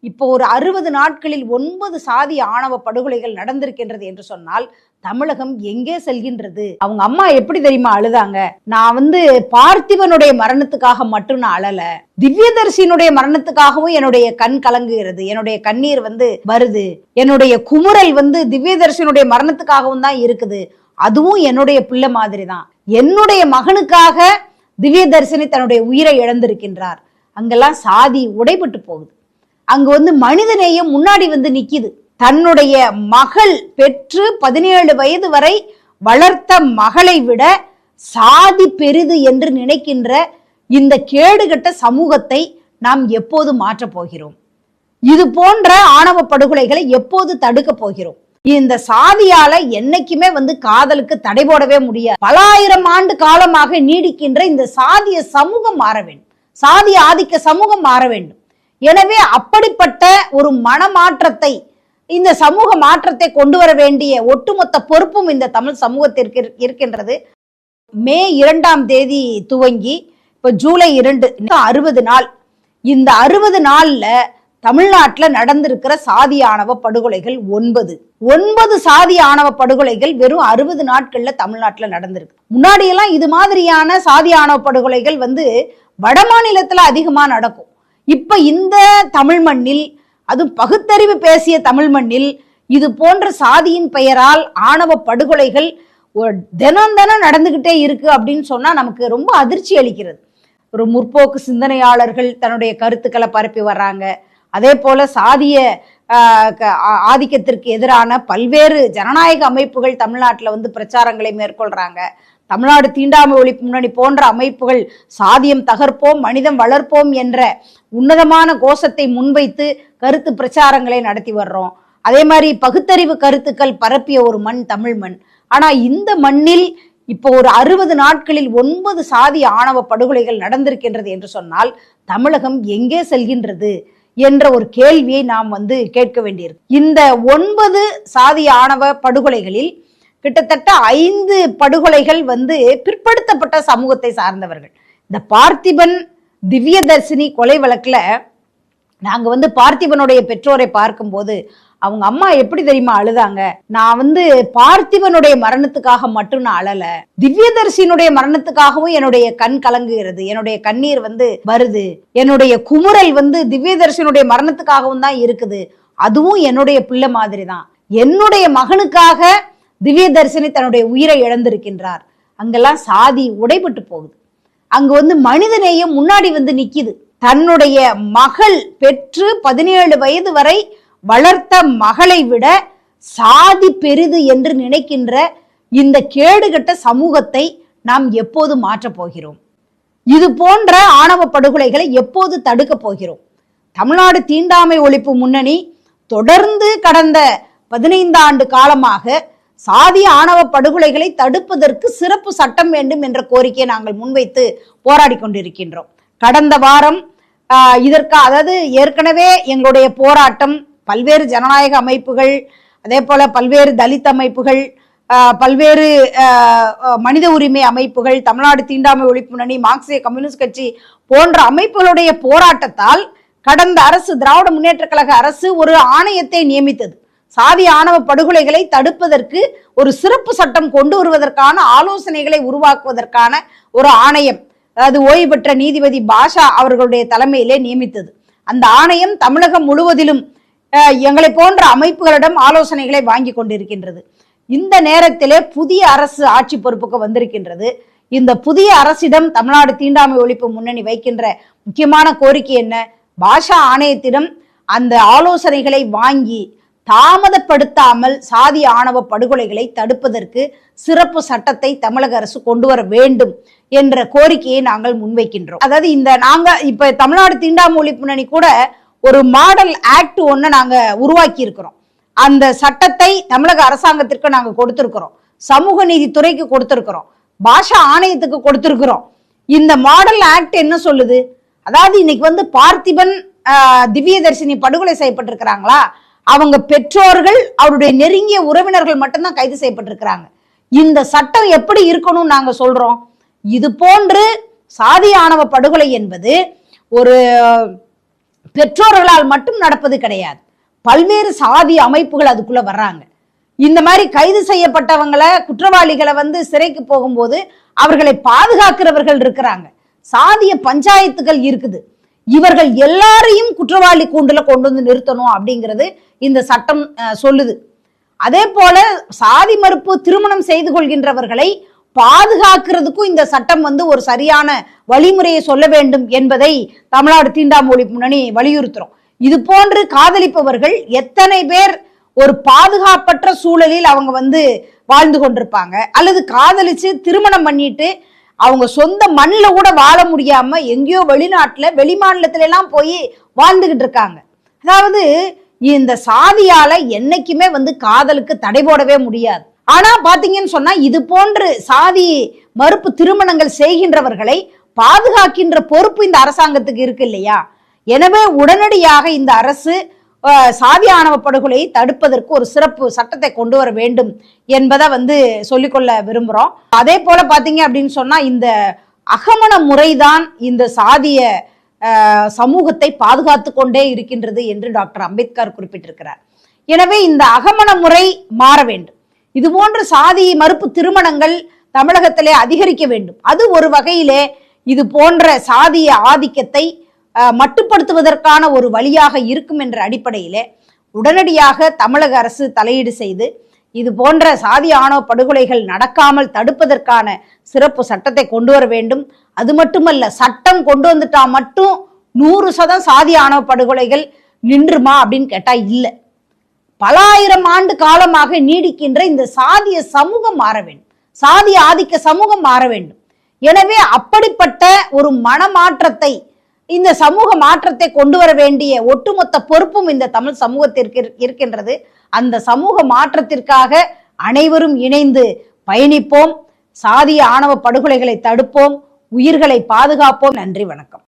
இப்போ ஒரு 60 நாட்களில் 9 சாதி ஆணவ படுகொலைகள் நடந்திருக்கின்றது என்று சொன்னால் தமிழகம் எங்கே செல்கின்றது? அவங்க அம்மா எப்படி தெரியுமா அழுதாங்க? நான் பார்த்திபனுடைய மரணத்துக்காக மட்டும் நான் அழல, திவ்யதர்சியினுடைய மரணத்துக்காகவும் என்னுடைய கண் கலங்குகிறது, என்னுடைய கண்ணீர் வருது, என்னுடைய குமுறல் திவ்யதர்சியினுடைய மரணத்துக்காகவும் தான் இருக்குது, அதுவும் என்னுடைய பிள்ளை மாதிரி தான். என்னுடைய மகனுக்காக திவ்யதர்சினி தன்னுடைய உயிரை இழந்திருக்கின்றார். அங்கெல்லாம் சாதி உடைபட்டு போகுது. அங்க மனிதநேயம் முன்னாடி நிக்குது. தன்னுடைய மகள் பெற்று 17 வயது வரை வளர்த்த மகளை விட சாதி பெரிது என்று நினைக்கின்ற இந்த கேடுகட்ட சமூகத்தை நாம் எப்போது மாற்றப் போகிறோம்? இது போன்ற ஆணவ படுகொலைகளை எப்போது தடுக்க போகிறோம்? இந்த சாதியால என்னைக்குமே காதலுக்கு தடை போடவே முடியாது. பல ஆயிரம் ஆண்டு காலமாக நீடிக்கின்ற இந்த சாதிய சமூகம் மாற வேண்டும், சாதிய ஆதிக்க சமூகம் மாற வேண்டும். எனவே அப்படிப்பட்ட ஒரு மனமாற்றத்தை, இந்த சமூக மாற்றத்தை கொண்டு வர வேண்டிய ஒட்டுமொத்த பொறுப்பும் இந்த தமிழ் சமூகத்திற்கு இருக்கின்றது. மே 2ஆம் தேதி துவங்கி இப்ப ஜூலை 2 60 நாள். இந்த 60 நாள்ல தமிழ்நாட்டில் நடந்திருக்கிற சாதி ஆணவ படுகொலைகள் 9 சாதி ஆணவ படுகொலைகள் வெறும் 60 நாட்கள்ல தமிழ்நாட்டில் நடந்திருக்கு. முன்னாடி எல்லாம் இது மாதிரியான சாதி ஆணவ படுகொலைகள் வட மாநிலத்துல அதிகமா நடக்கும். இப்ப இந்த தமிழ் மண்ணில், அது பகுத்தறிவு பேசிய தமிழ் மண்ணில் இது போன்ற சாதியின் பெயரால் ஆணவ படுகொலைகள் தினம் நடந்துகிட்டே இருக்கு அப்படின்னு சொன்னா நமக்கு ரொம்ப அதிர்ச்சி அளிக்கிறது. ஒரு முற்போக்கு சிந்தனையாளர்கள் தன்னுடைய கருத்துக்களை பரப்பி வர்றாங்க. அதே போல சாதிய ஆதிக்கத்திற்கு எதிரான பல்வேறு ஜனநாயக அமைப்புகள் தமிழ்நாட்டில் பிரச்சாரங்களை மேற்கொள்றாங்க. தமிழ்நாடு தீண்டாமை ஒழிப்பு முன்னணி போன்ற அமைப்புகள் சாதியம் தகர்ப்போம் மனிதம் வளர்ப்போம் என்ற உன்னதமான கோஷத்தை முன்வைத்து கருத்து பிரச்சாரங்களை நடத்தி வர்றோம். அதே மாதிரி பகுத்தறிவு கருத்துக்கள் பரப்பிய ஒரு மண் தமிழ் மண். ஆனா இந்த மண்ணில் இப்போ ஒரு 60 நாட்களில் 9 சாதி ஆணவ படுகொலைகள் நடந்திருக்கின்றது என்று சொன்னால் தமிழகம் எங்கே செல்கின்றது என்ற ஒரு கேள்வியை நாம் கேட்க வேண்டியிருக்கு. இந்த 9 சாதி ஆணவ படுகொலைகளில் கிட்டத்தட்ட 5 படுகொலைகள் பிற்படுத்தப்பட்ட சமூகத்தை சார்ந்தவர்கள். இந்த பார்த்திபன் திவ்யதர்சினி கொலை வழக்குல நாங்க பார்த்திபனுடைய பெற்றோரை பார்க்கும்போது அவங்க அம்மா எப்படி தெரியுமா அழுதாங்க? நான் பார்த்திபனுடைய மரணத்துக்காக மட்டும் நான் அழல, திவ்யதர்சியினுடைய மரணத்துக்காகவும் என்னுடைய கண் கலங்குகிறது, என்னுடைய கண்ணீர் வருது, என்னுடைய குமுறல் திவ்யதர்சியினுடைய மரணத்துக்காகவும் தான் இருக்குது, அதுவும் என்னுடைய பிள்ளை மாதிரி தான். என்னுடைய மகனுக்காக திவ்யதர்சினி தன்னுடைய உயிரை இழந்திருக்கின்றார். அங்கெல்லாம் சாதி உடைபட்டு போகுது. அங்க மனிதநேயம் முன்னாடி நிக்குது. தன்னுடைய மகள் பெற்று 17 வயது வரை வளர்த்த மகளை விட சாதி பெரிது என்று நினைக்கின்ற இந்த கேடுகட்ட சமூகத்தை நாம் எப்போது மாற்றப் போகிறோம்? இது போன்ற ஆணவ படுகொலைகளை எப்போது தடுக்க போகிறோம்? தமிழ்நாடு தீண்டாமை ஒழிப்பு முன்னணி தொடர்ந்து கடந்த 15 ஆண்டு காலமாக சாதி ஆணவ படுகொலைகளை தடுப்பதற்கு சிறப்பு சட்டம் வேண்டும் என்ற கோரிக்கையை நாங்கள் முன்வைத்து போராடி கொண்டிருக்கின்றோம். கடந்த வாரம் அதாவது ஏற்கனவே எங்களுடைய போராட்டம் பல்வேறு ஜனநாயக அமைப்புகள், அதே போல பல்வேறு தலித் அமைப்புகள், பல்வேறு மனித உரிமை அமைப்புகள், தமிழ்நாடு தீண்டாமை ஒழிப்பு முன்னணி, மார்க்சிய கம்யூனிஸ்ட் கட்சி போன்ற அமைப்புகளுடைய போராட்டத்தால் கடந்த அரசு, திராவிட முன்னேற்ற கழக அரசு ஒரு ஆணையத்தை நியமித்தது. சாதி ஆணவ படுகொலைகளை தடுப்பதற்கு ஒரு சிறப்பு சட்டம் கொண்டு வருவதற்கான ஆலோசனைகளை உருவாக்குவதற்கான ஒரு ஆணையம், அதாவது ஓய்வு பெற்ற நீதிபதி பாஷா அவர்களுடைய தலைமையிலே நியமித்தது. அந்த ஆணையம் தமிழகம் முழுவதிலும் எங்களை போன்ற அமைப்புகளிடம் ஆலோசனைகளை வாங்கி கொண்டிருக்கின்றது. இந்த நேரத்திலே புதிய அரசு ஆட்சி பொறுப்புக்கு வந்திருக்கின்றது. இந்த புதிய அரசிடம் தமிழ்நாடு தீண்டாமை ஒழிப்பு முன்னணி வைக்கின்ற முக்கியமான கோரிக்கை என்ன? பாஷா ஆணையத்திடம் அந்த ஆலோசனைகளை வாங்கி தாமதப்படுத்தாமல் சாதி ஆணவ படுகொலைகளை தடுப்பதற்கு சிறப்பு சட்டத்தை தமிழக அரசு கொண்டு வர வேண்டும் என்ற கோரிக்கையை நாங்கள் முன்வைக்கின்றோம். அதாவது இப்ப தமிழ்நாடு தீண்டாமை ஒழிப்பு முன்னணி கூட ஒரு மாடல் ஆக்ட் ஒண்ணு நாங்க உருவாக்கி இருக்கிறோம். அந்த சட்டத்தை தமிழக அரசாங்கத்திற்கு நாங்க கொடுத்திருக்கிறோம், சமூக நீதித்துறைக்கு கொடுத்திருக்கிறோம், பாஷா ஆணையத்துக்கு கொடுத்திருக்கிறோம். இந்த மாடல் ஆக்ட் என்ன சொல்லுது? அதாவது இன்னைக்கு பார்த்திபன் திவ்யதர்சினி படுகொலை செய்யப்பட்டிருக்கிறாங்களா, அவங்க பெற்றோர்கள் அவருடைய நெருங்கிய உறவினர்கள் மட்டும்தான் கைது செய்யப்பட்டிருக்கிறாங்க. இந்த சட்டம் எப்படி இருக்கணும் நாங்க சொல்றோம்? இது போன்று சாதி ஆணவ படுகொலை என்பது ஒரு பெற்றோர்களால் மட்டும் நடப்பது கிடையாது. பல்வேறு சாதி அமைப்புகள் அதுக்குள்ள வர்றாங்க. இந்த மாதிரி கைது செய்யப்பட்டவங்களை, குற்றவாளிகளை சிறைக்கு போகும்போது அவர்களை பாதுகாக்கிறவர்கள் இருக்கிறாங்க. சாதிய பஞ்சாயத்துகள் இருக்குது. இவர்கள் எல்லாரையும் குற்றவாளி கூண்டுல கொண்டு வந்து நிறுத்தணும் அப்படிங்கிறது இந்த சட்டம் சொல்லுது. அதே போல சாதி மறுப்பு திருமணம் செய்து கொள்கின்றவர்களை பாதுகாக்கிறதுக்கும் இந்த சட்டம் ஒரு சரியான வழிமுறையை சொல்ல வேண்டும் என்பதை தமிழ்நாடு தீண்டாமை ஒழிப்பு முன்னணி வலியுறுத்துறோம். இது போன்று காதலிப்பவர்கள் எத்தனை பேர் ஒரு பாதுகாப்பற்ற சூழலில் அவங்க வாழ்ந்து கொண்டிருப்பாங்க, அல்லது காதலிச்சு திருமணம் பண்ணிட்டு அவங்க சொந்த மண்ணில் கூட வாழ முடியாம எங்கேயோ வெளிநாட்டுல வெளிமாநிலத்தில எல்லாம் போய் வாழ்ந்துகிட்டு இருக்காங்க. அதாவது இந்த சாதியால என்னைக்குமே காதலுக்கு தடை போடவே முடியாது. ஆனா பாத்தீங்கன்னு சொன்னா இது போன்று சாதி மறுப்பு திருமணங்கள் செய்கின்றவர்களை பாதுகாக்கின்ற பொறுப்பு இந்த அரசாங்கத்துக்கு இருக்கு இல்லையா? எனவே உடனடியாக இந்த அரசு சாதி ஆணவ படுகொலையை தடுப்பதற்கு ஒரு சிறப்பு சட்டத்தை கொண்டு வர வேண்டும் என்பதை சொல்லிக்கொள்ள விரும்புறோம். அதே போல பாத்தீங்க அப்படின்னு சொன்னா இந்த அகமண முறைதான் இந்த சாதிய சமூகத்தை பாதுகாத்து கொண்டே இருக்கின்றது என்று டாக்டர் அம்பேத்கர் குறிப்பிட்டிருக்கிறார். எனவே இந்த அகமண முறை மாற வேண்டும். இது போன்ற சாதி மறுப்பு திருமணங்கள் தமிழகத்திலே அதிகரிக்க வேண்டும். அது ஒரு வகையிலே இது போன்ற சாதிய ஆதிக்கத்தை மட்டுப்படுத்துவதற்கான ஒரு வழியாக இருக்கும் என்ற அடிப்படையிலே உடனடியாக தமிழக அரசு தலையீடு செய்து இது போன்ற சாதி ஆணவ படுகொலைகள் நடக்காமல் தடுப்பதற்கான சிறப்பு சட்டத்தை கொண்டு வர வேண்டும். அது மட்டுமல்ல, சட்டம் கொண்டு வந்துட்டா மட்டும் 100% சாதி ஆணவ படுகொலைகள் நின்றுமா அப்படின்னு கேட்டா இல்லை. பல ஆயிரம் ஆண்டு காலமாக நீடிக்கின்ற இந்த சாதிய சமூகம் மாற வேண்டும், சாதிய ஆதிக்க சமூகம் மாற வேண்டும். எனவே அப்படிப்பட்ட ஒரு மனமாற்றத்தை, இந்த சமூக மாற்றத்தை கொண்டு வர வேண்டிய ஒட்டுமொத்த பொறுப்பும் இந்த தமிழ் சமூகத்திற்கு இருக்கின்றது. அந்த சமூக மாற்றத்திற்காக அனைவரும் இணைந்து பயணிப்போம். சாதிய ஆணவ படுகொலைகளை தடுப்போம், உயிர்களை பாதுகாப்போம். நன்றி, வணக்கம்.